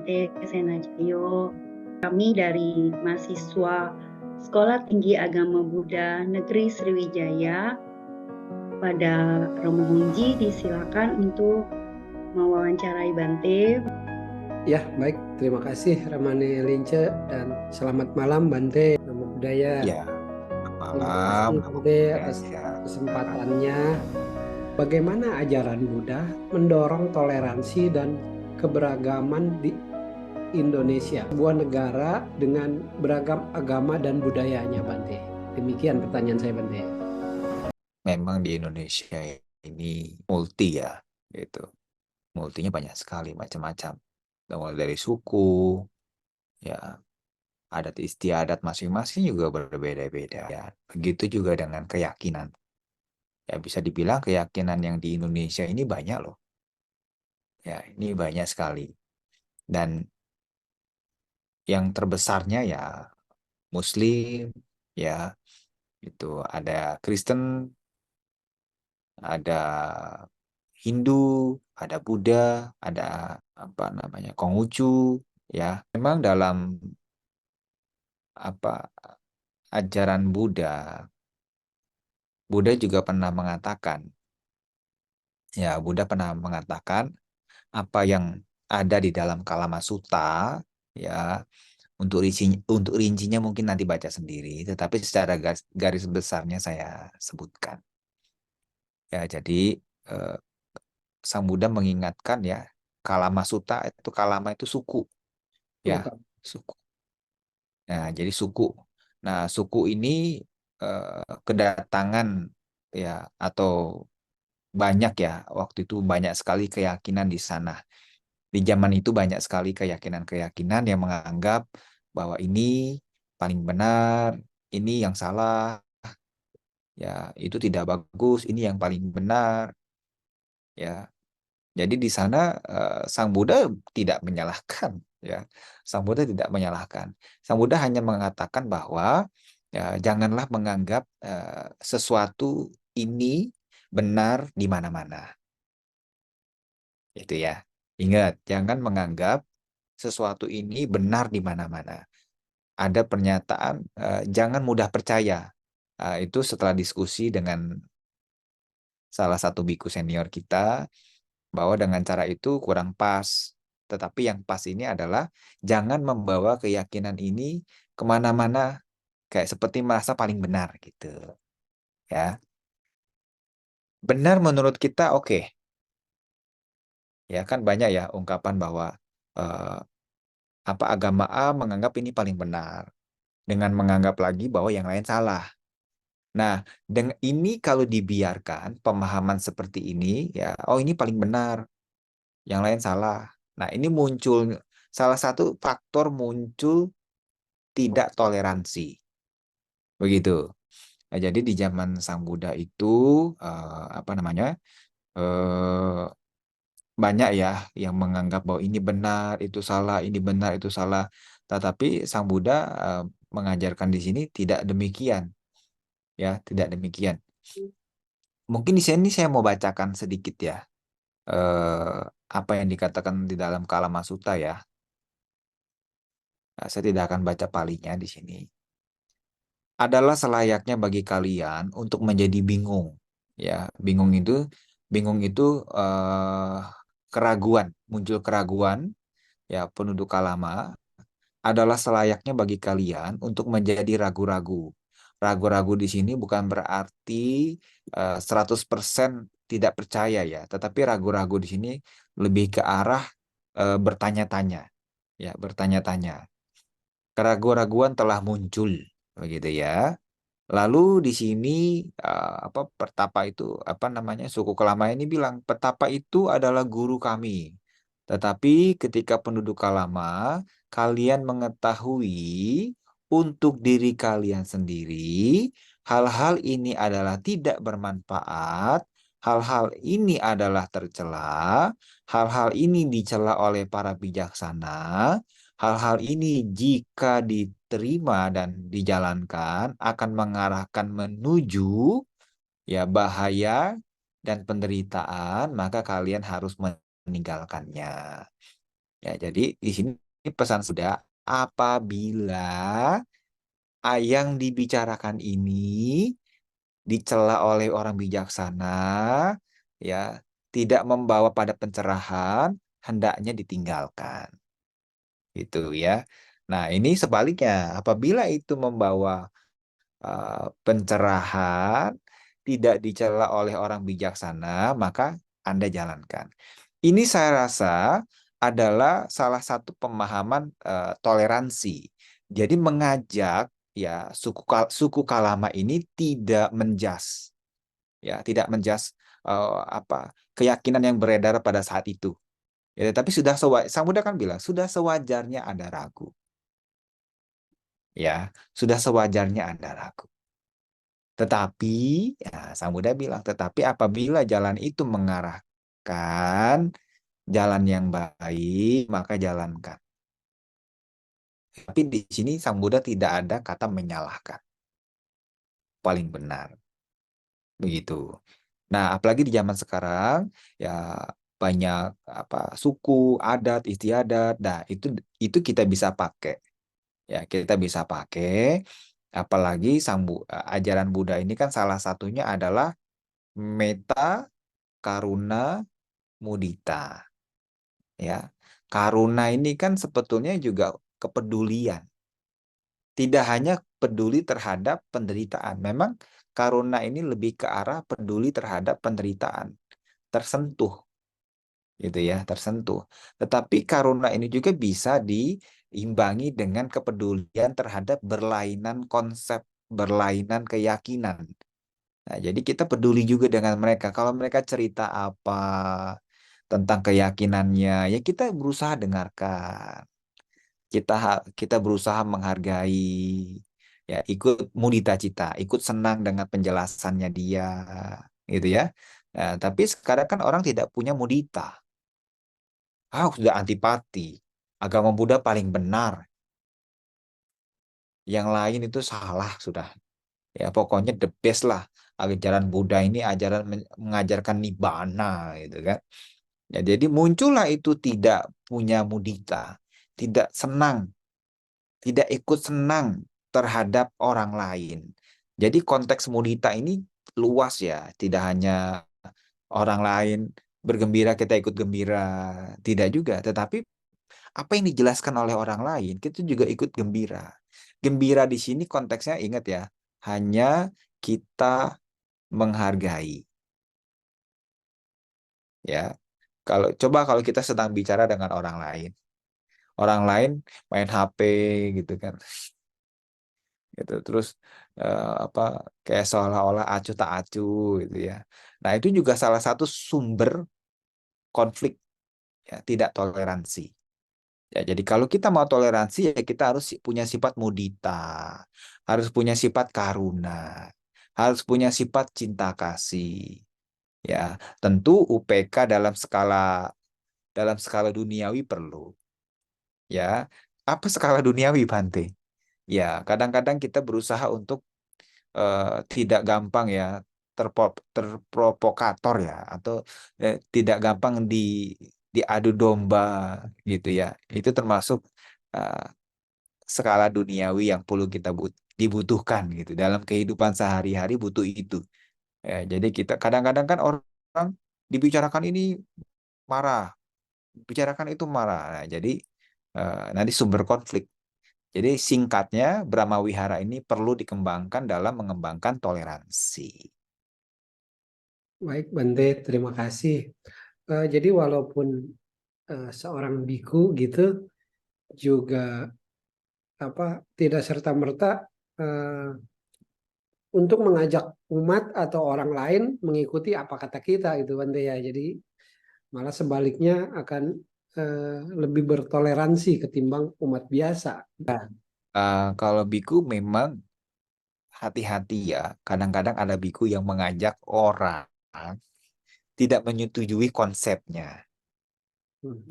Bante Senajayo. Kami dari mahasiswa Sekolah Tinggi Agama Buddha Negeri Sriwijaya pada Romo Hongji disilakan untuk mewawancarai Bante. Ya, baik. Terima kasih Ramani Lince dan selamat malam Bante Namo Buddhaya. Ya, Terima malam. kasih Bante atas kesempatannya. Bagaimana ajaran Buddha mendorong toleransi dan keberagaman di Indonesia, sebuah negara dengan beragam agama dan budayanya, Bante? Demikian pertanyaan saya, Bante. Memang di Indonesia ini multi ya, gitu. Multinya banyak sekali, macam-macam. Mulai dari suku, ya, adat istiadat masing-masing juga berbeda-beda. Ya, begitu juga dengan keyakinan. Ya, bisa dibilang keyakinan yang di Indonesia ini banyak loh. Ya, ini banyak sekali. Dan yang terbesarnya ya Muslim, ya, itu ada Kristen, ada Hindu, ada Buddha, ada apa namanya Konghucu, ya. Memang dalam apa ajaran Buddha, Buddha juga pernah mengatakan, ya Buddha pernah mengatakan apa yang ada di dalam Kalamasuta, ya untuk rincinya mungkin nanti baca sendiri, tetapi secara garis besarnya saya sebutkan. Ya jadi eh, Sang Buddha mengingatkan ya Kalamasuta itu Kalama itu suku, ya suku. Nah, jadi suku. Nah, suku ini kedatangan ya atau banyak ya waktu itu banyak sekali keyakinan di sana. Di zaman itu banyak sekali keyakinan-keyakinan yang menganggap bahwa ini paling benar, ini yang salah, ya itu tidak bagus, ini yang paling benar, ya. Jadi di sana Sang Buddha tidak menyalahkan, ya. Sang Buddha tidak menyalahkan. Sang Buddha hanya mengatakan bahwa ya, janganlah menganggap sesuatu ini benar di mana-mana. Itu ya. Ingat, jangan menganggap sesuatu ini benar di mana-mana. Ada pernyataan jangan mudah percaya. Itu setelah diskusi dengan salah satu biku senior kita, bahwa dengan cara itu kurang pas. Tetapi yang pas ini adalah jangan membawa keyakinan ini kemana-mana kayak seperti merasa paling benar gitu. Ya, benar menurut kita oke. Ya kan banyak ya ungkapan bahwa eh, apa agama A menganggap ini paling benar dengan menganggap lagi bahwa yang lain salah. Nah, dengan ini kalau dibiarkan pemahaman seperti ini ya, oh ini paling benar, yang lain salah. Nah, ini muncul salah satu faktor muncul tidak toleransi. Begitu. Nah, jadi di zaman Sang Buddha itu apa namanya? eh, banyak ya yang menganggap bahwa ini benar, itu salah, ini benar, itu salah. Tetapi Sang Buddha mengajarkan di sini tidak demikian, ya, tidak demikian. Mungkin di sini saya mau bacakan sedikit ya eh, apa yang dikatakan di dalam Kalamasuta ya. Nah, saya tidak akan baca palinya di sini. Adalah selayaknya bagi kalian untuk menjadi bingung. Ya, bingung itu keraguan, muncul keraguan ya penduduk Kalama adalah selayaknya bagi kalian untuk menjadi ragu-ragu. Ragu-ragu di sini bukan berarti 100% tidak percaya ya, tetapi ragu-ragu di sini lebih ke arah bertanya-tanya, ya, bertanya-tanya. Keraguan-raguan telah muncul, begitu ya. Lalu di sini apa Pertapa itu apa namanya suku Kalama ini bilang Pertapa itu adalah guru kami. Tetapi ketika penduduk Kalama kalian mengetahui untuk diri kalian sendiri hal-hal ini adalah tidak bermanfaat, hal-hal ini adalah tercela, hal-hal ini dicela oleh para bijaksana. Hal-hal ini jika diterima dan dijalankan akan mengarahkan menuju ya bahaya dan penderitaan, maka kalian harus meninggalkannya. Ya, jadi di sini pesan sudah, apabila yang dibicarakan ini dicela oleh orang bijaksana, ya, tidak membawa pada pencerahan, hendaknya ditinggalkan. Gitu ya. Nah, ini sebaliknya, apabila itu membawa pencerahan, tidak dicela oleh orang bijaksana, maka Anda jalankan. Ini saya rasa adalah salah satu pemahaman toleransi. Jadi mengajak ya suku Kalama ini tidak menjas, ya tidak menjas apa keyakinan yang beredar pada saat itu. Ya, tapi sudah Sang Buddha kan bilang sudah sewajarnya Anda ragu. Ya, sudah sewajarnya Anda ragu. Tetapi, ya, Sang Buddha bilang, tetapi apabila jalan itu mengarahkan jalan yang baik, maka jalankan. Tapi di sini Sang Buddha tidak ada kata menyalahkan. Paling benar. Begitu. Nah, apalagi di zaman sekarang, ya banyak suku, adat, istiadat. Nah, itu kita bisa pakai. Ya, kita bisa pakai. Apalagi ajaran Buddha ini kan salah satunya adalah metta, karuna, mudita. Ya, karuna ini kan sebetulnya juga kepedulian. Tidak hanya peduli terhadap penderitaan. Memang karuna ini lebih ke arah peduli terhadap penderitaan. Tersentuh, gitu ya, tersentuh. Tetapi karuna ini juga bisa diimbangi dengan kepedulian terhadap berlainan konsep, berlainan keyakinan. Nah, jadi kita peduli juga dengan mereka. Kalau mereka cerita apa tentang keyakinannya, ya kita berusaha dengarkan. Kita berusaha menghargai, ya ikut mudita cita, ikut senang dengan penjelasannya dia, gitu ya. Nah, tapi sekarang kan orang tidak punya mudita. Sudah antipati. Agama Buddha paling benar. Yang lain itu salah sudah. Ya, pokoknya the best lah. Ajaran Buddha ini ajaran mengajarkan nibbana gitu kan. Ya, jadi muncullah itu tidak punya mudita, tidak senang, tidak ikut senang terhadap orang lain. Jadi konteks mudita ini luas ya, tidak hanya orang lain bergembira kita ikut gembira, tidak juga, tetapi apa yang dijelaskan oleh orang lain kita juga ikut gembira. Gembira di sini konteksnya ingat ya, hanya kita menghargai. Ya, kalau kita sedang bicara dengan orang lain main HP gitu kan, gitu, terus apa kayak seolah-olah acuh tak acuh gitu ya. Nah, itu juga salah satu sumber konflik, ya, tidak toleransi. Ya, jadi kalau kita mau toleransi ya kita harus punya sifat mudita, harus punya sifat karuna, harus punya sifat cinta kasih. Ya, tentu UPK dalam skala duniawi perlu. Ya, apa skala duniawi, Bante? Ya, kadang-kadang kita berusaha untuk tidak gampang ya terprovokator ya, atau tidak gampang diadu domba gitu ya. Itu termasuk eh, skala duniawi yang perlu kita dibutuhkan gitu dalam kehidupan sehari-hari, butuh itu. Ya, jadi kita kadang-kadang kan orang dibicarakan ini marah, bicarakan itu marah. Nah, jadi nanti sumber konflik. Jadi singkatnya, Brahma Wihara ini perlu dikembangkan dalam mengembangkan toleransi. Baik, Bante, terima kasih. Jadi walaupun seorang biku gitu juga tidak serta-merta untuk mengajak umat atau orang lain mengikuti apa kata kita gitu, Bante ya. Jadi malah sebaliknya akan lebih bertoleransi ketimbang umat biasa. Kalau biku memang hati-hati ya. Kadang-kadang ada biku yang mengajak orang tidak menyetujui konsepnya,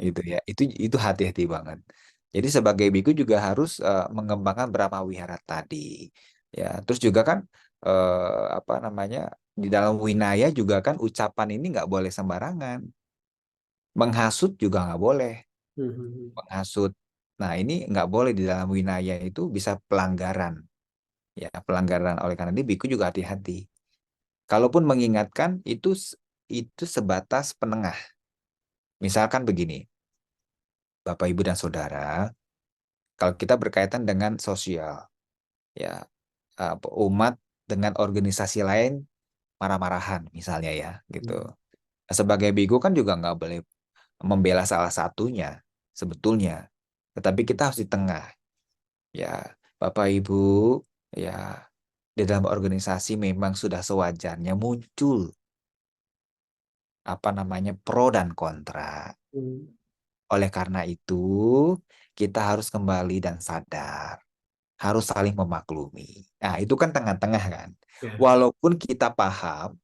gitu ya. Itu hati-hati banget. Jadi sebagai biku juga harus mengembangkan Brahma Wihara tadi. Ya, terus juga kan apa namanya, di dalam Winaya juga kan ucapan ini nggak boleh sembarangan. Menghasut juga nggak boleh. menghasut. Nah, ini nggak boleh di dalam winaya itu bisa pelanggaran. Ya, pelanggaran. Oleh karena itu, biku juga hati-hati. Kalaupun mengingatkan, itu sebatas penengah. Misalkan begini, Bapak, Ibu, dan Saudara, kalau kita berkaitan dengan sosial, ya, umat dengan organisasi lain marah-marahan, misalnya ya, gitu. Sebagai biku kan juga nggak boleh membela salah satunya, sebetulnya. Tetapi kita harus di tengah. Ya, Bapak Ibu, ya, di dalam organisasi memang sudah sewajarnya muncul apa namanya pro dan kontra. Oleh karena itu, kita harus kembali dan sadar, harus saling memaklumi. Nah, itu kan tengah-tengah kan. Ya. Walaupun kita paham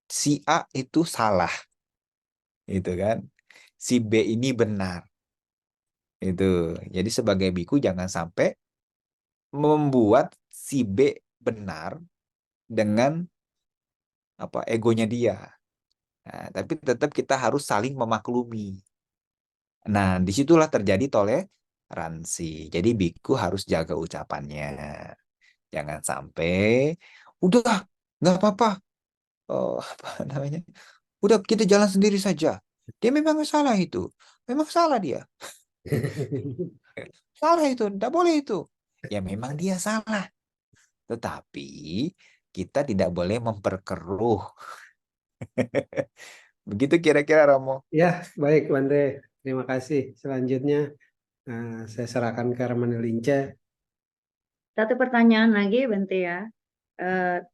si A itu salah, itu kan. Si B ini benar. Itu. Jadi sebagai biku jangan sampai membuat si B benar dengan apa egonya dia. Nah, tapi tetap kita harus saling memaklumi. Nah, disitulah terjadi toleransi. Jadi biku harus jaga ucapannya. Jangan sampai, udah, nggak apa-apa. Oh, apa namanya? Udah kita jalan sendiri saja. Dia memang salah itu. Memang salah dia. Salah itu, tidak boleh itu. Ya memang dia salah. Tetapi kita tidak boleh memperkeruh. Begitu kira-kira Romo. Ya, baik Bante. Terima kasih. Selanjutnya saya serahkan ke Ramani Lince. Satu pertanyaan lagi, Bante ya. Eh,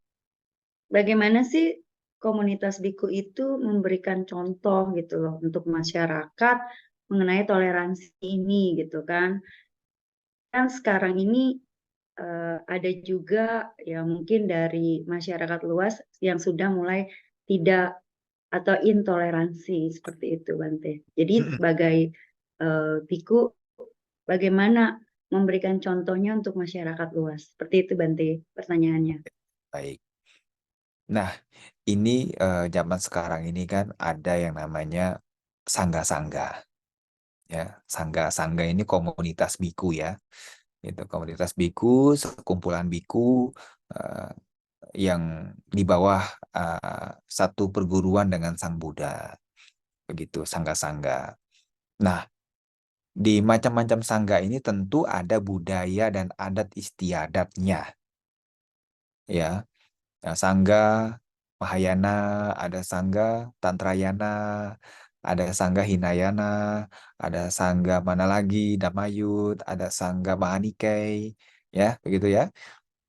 Bagaimana sih komunitas biku itu memberikan contoh gitu loh untuk masyarakat mengenai toleransi ini gitu kan? Kan sekarang ini ada juga ya mungkin dari masyarakat luas yang sudah mulai tidak atau intoleransi seperti itu, Bante. Jadi sebagai biku, bagaimana memberikan contohnya untuk masyarakat luas? Seperti itu, Bante, pertanyaannya. Baik. Nah, ini zaman sekarang ini kan ada yang namanya sangga-sangga. Ya, sangga-sangga ini komunitas biku ya. Itu komunitas biku, sekumpulan biku eh, yang di bawah satu perguruan dengan Sang Buddha. Begitu, sangga-sangga. Nah, di macam-macam sangga ini tentu ada budaya dan adat istiadatnya. Ya, nah, sangga Mahayana, ada sangga Tantrayana, ada sangga Hinayana, ada sangga mana lagi, Damayut, ada sangga Mahanikai, ya, begitu ya.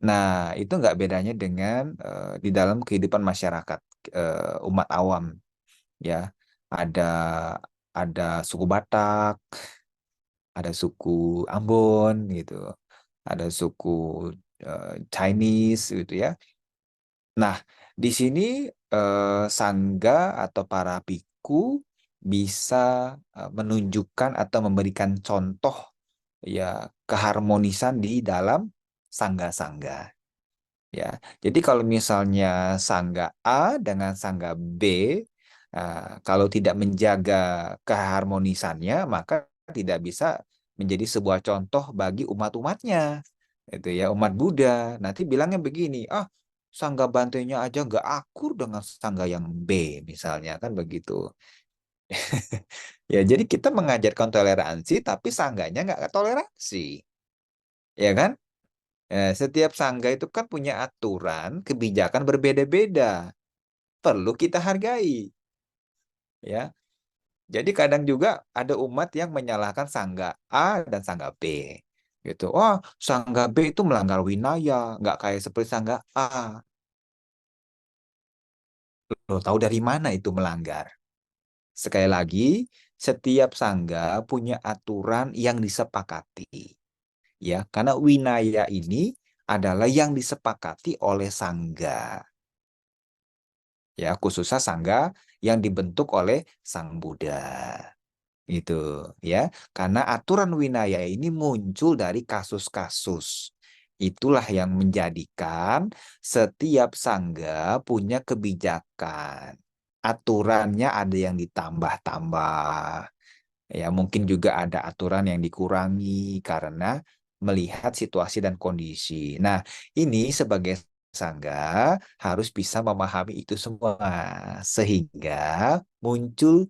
Nah, itu nggak bedanya dengan di dalam kehidupan masyarakat umat awam, ya. Ada ada suku Batak, ada suku Ambon, gitu, ada suku Chinese, gitu ya. Nah, di sini sangga atau para biku bisa menunjukkan atau memberikan contoh ya keharmonisan di dalam sangga-sangga. Ya, jadi kalau misalnya sangga A dengan sangga B, kalau tidak menjaga keharmonisannya, maka tidak bisa menjadi sebuah contoh bagi umat-umatnya. Itu ya, umat Buddha. Nanti bilangnya begini, ah, sangga Bantenya aja nggak akur dengan sangga yang B, misalnya kan begitu. Ya, jadi kita mengajarkan toleransi, tapi sangganya nggak toleransi, ya kan? Setiap sangga itu kan punya aturan, kebijakan berbeda-beda. Perlu kita hargai, ya. Jadi kadang juga ada umat yang menyalahkan sangga A dan sangga B. Gitu. Oh, sangga B itu melanggar winaya, nggak kayak seperti sangga A. Lo tahu dari mana itu melanggar? Sekali lagi, setiap sangga punya aturan yang disepakati. Ya, karena winaya ini adalah yang disepakati oleh sangga. Ya, khususnya sangga yang dibentuk oleh Sang Buddha. Gitu, ya. Karena aturan winaya ini muncul dari kasus-kasus. Itulah yang menjadikan setiap sangga punya kebijakan. Aturannya ada yang ditambah-tambah. Ya, mungkin juga ada aturan yang dikurangi karena melihat situasi dan kondisi. Nah, ini sebagai sangga harus bisa memahami itu semua sehingga muncul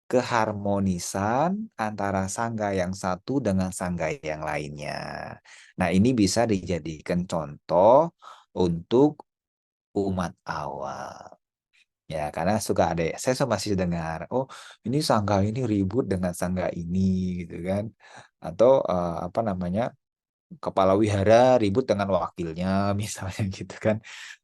keharmonisan antara sangga yang satu dengan sangga yang lainnya. Nah, ini bisa dijadikan contoh untuk umat awam. Ya, karena suka ada, saya masih dengar, oh ini sangga ini ribut dengan sangga ini, gitu kan. Atau apa namanya, kepala wihara ribut dengan wakilnya, misalnya gitu kan.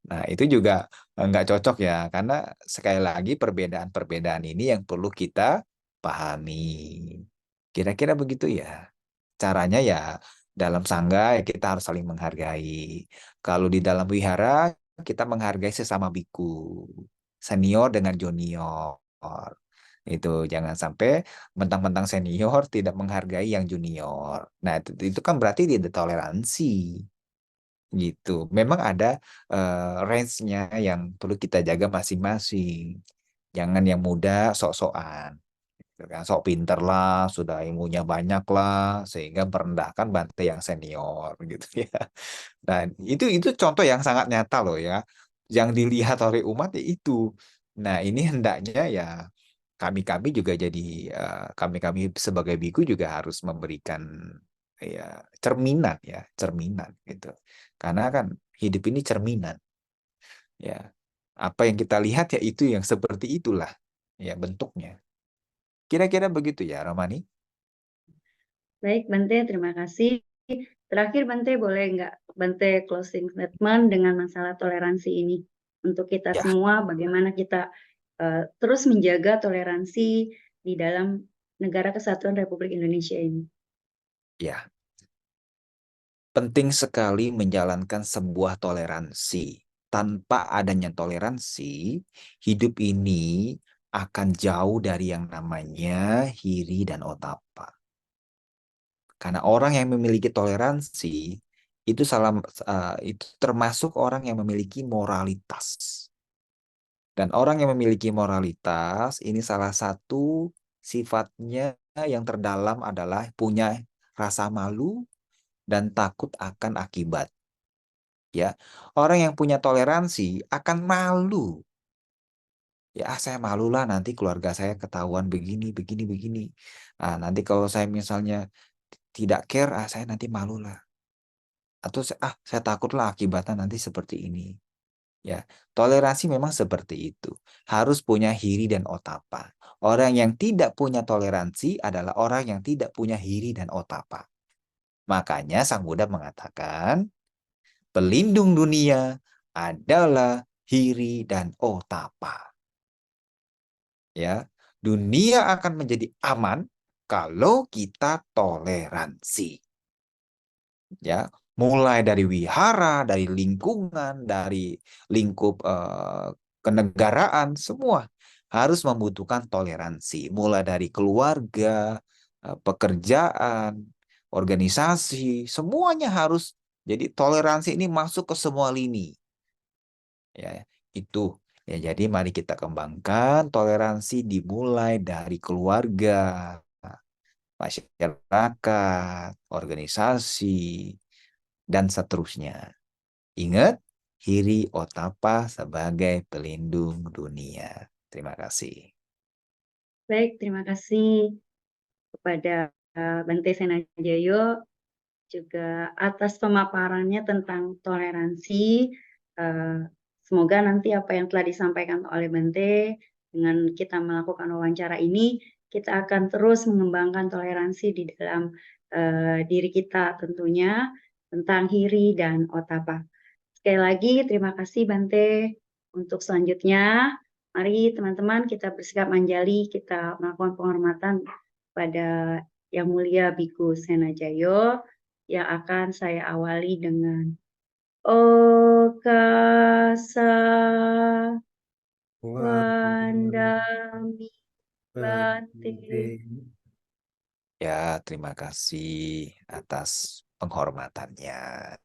Nah, itu juga nggak cocok ya, karena sekali lagi perbedaan-perbedaan ini yang perlu kita pahami. Kira-kira begitu ya. Caranya ya dalam sangga ya kita harus saling menghargai. Kalau di dalam wihara kita menghargai sesama biku, senior dengan junior. Itu jangan sampai mentang-mentang senior tidak menghargai yang junior. Nah, itu kan berarti tidak toleransi gitu. Memang ada range-nya yang perlu kita jaga masing-masing. Jangan yang muda sok-sokan gitu kan, sok pinter lah, sudah ilmunya banyak lah, sehingga merendahkan Bante yang senior gitu ya. Dan itu contoh yang sangat nyata loh ya, yang dilihat oleh umat ya itu. Nah, ini hendaknya ya kami-kami juga jadi kami-kami sebagai biku juga harus memberikan ya cerminan gitu. Karena kan hidup ini cerminan ya. Apa yang kita lihat ya itu yang seperti itulah ya bentuknya. Kira-kira begitu ya, Romani? Baik, Bante, terima kasih. Terakhir, Bante, boleh nggak Bante closing statement dengan masalah toleransi ini? Untuk kita Ya, semua, bagaimana kita terus menjaga toleransi di dalam Negara Kesatuan Republik Indonesia ini? ya. Penting sekali menjalankan sebuah toleransi. Tanpa adanya toleransi, hidup ini akan jauh dari yang namanya hiri dan otapa. Karena orang yang memiliki toleransi itu itu termasuk orang yang memiliki moralitas. Dan orang yang memiliki moralitas ini salah satu sifatnya yang terdalam adalah punya rasa malu dan takut akan akibat. Ya, orang yang punya toleransi akan malu. Ya, saya malu lah nanti keluarga saya ketahuan begini, begini, begini. Ah, nanti kalau saya misalnya tidak care, saya nanti malu lah. Atau saya takut lah akibatnya nanti seperti ini. Ya, toleransi memang seperti itu. Harus punya hiri dan otapa. Orang yang tidak punya toleransi adalah orang yang tidak punya hiri dan otapa. Makanya Sang Buddha mengatakan, pelindung dunia adalah hiri dan otapa. Ya, dunia akan menjadi aman kalau kita toleransi. Ya, mulai dari wihara, dari lingkungan, dari lingkup kenegaraan, semua harus membutuhkan toleransi. Mulai dari keluarga, pekerjaan, organisasi, semuanya harus. Jadi toleransi ini masuk ke semua lini. Ya, itu. Ya, jadi mari kita kembangkan toleransi dimulai dari keluarga, masyarakat, organisasi, dan seterusnya. Ingat, hiri otapa sebagai pelindung dunia. Terima kasih. Baik, terima kasih kepada Bante Senajayo juga atas pemaparannya tentang toleransi. Semoga nanti apa yang telah disampaikan oleh Bante dengan kita melakukan wawancara ini, kita akan terus mengembangkan toleransi di dalam diri kita tentunya tentang hiri dan otapa. Sekali lagi terima kasih Bante. Untuk selanjutnya, mari teman-teman kita bersikap manjali, kita melakukan penghormatan pada Yang Mulia Biku Senajayo yang akan saya awali dengan Okasa Wandami Bante. Ya, terima kasih atas penghormatannya.